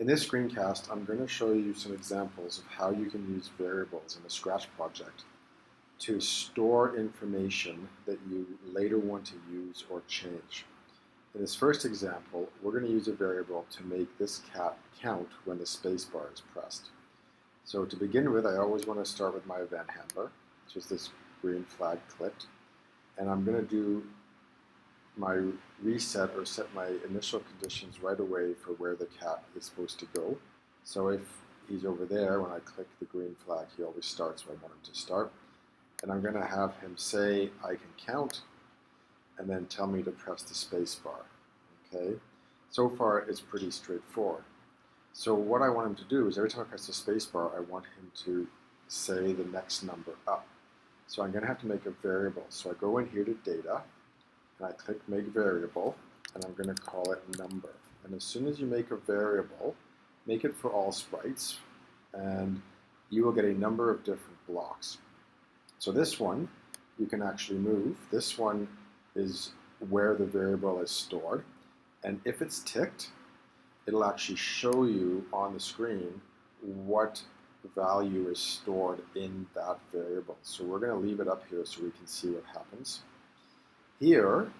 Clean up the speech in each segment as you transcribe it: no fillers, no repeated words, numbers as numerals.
In this screencast, I'm going to show you some examples of how you can use variables in a Scratch project to store information that you later want to use or change. In this first example, we're going to use a variable to make this cat count when the spacebar is pressed. So to begin with, I always want to start with my event handler, which is this green flag clicked, and I'm going to do my reset or set my initial conditions right away for where the cat is supposed to go. So if he's over there, when I click the green flag, he always starts where I want him to start. And I'm going to have him say I can count and then tell me to press the space bar. Okay? So far it's pretty straightforward. So what I want him to do is every time I press the space bar, I want him to say the next number up. So I'm going to have to make a variable. So I go in here to data, and I click make variable, and I'm going to call it number. And as soon as you make a variable, make it for all sprites, and you will get a number of different blocks. So this one, you can actually move. This one is where the variable is stored. And if it's ticked, it'll actually show you on the screen what value is stored in that variable. So we're going to leave it up here so we can see what happens. Here,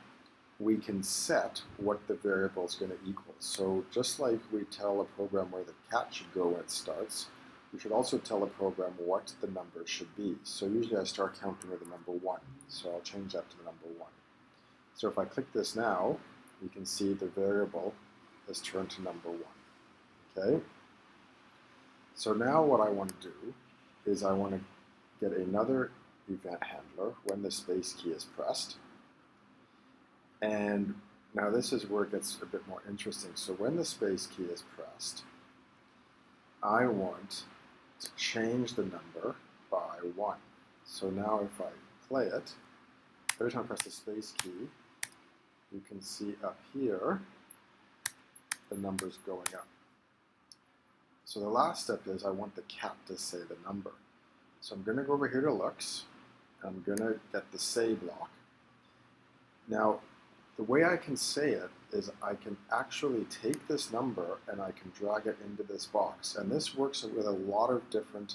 we can set what the variable is going to equal. So just like we tell a program where the cat should go when it starts, we should also tell a program what the number should be. So usually I start counting with the number 1. So I'll change that to the number 1. So if I click this now, you can see the variable has turned to number 1. Okay? So now what I want to do is I want to get another event handler when the space key is pressed. And now this is where it gets a bit more interesting. So when the space key is pressed, I want to change the number by 1. So now if I play it, every time I press the space key, you can see up here the numbers going up. So the last step is I want the cat to say the number. So I'm going to go over here to looks, and I'm going to get the say block. Now, the way I can say it is I can actually take this number and I can drag it into this box. And this works with a lot of different,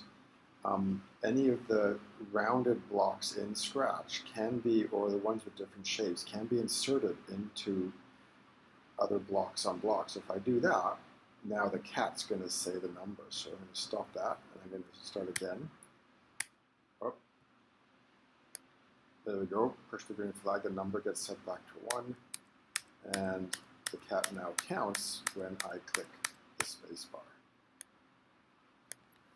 any of the rounded blocks in Scratch can be, or the ones with different shapes, can be inserted into other blocks on blocks. If I do that, now the cat's going to say the number. So I'm going to stop that and I'm going to start again. Oh. There we go, push the green flag, the number gets set back to 1, and the cat now counts when I click the space bar.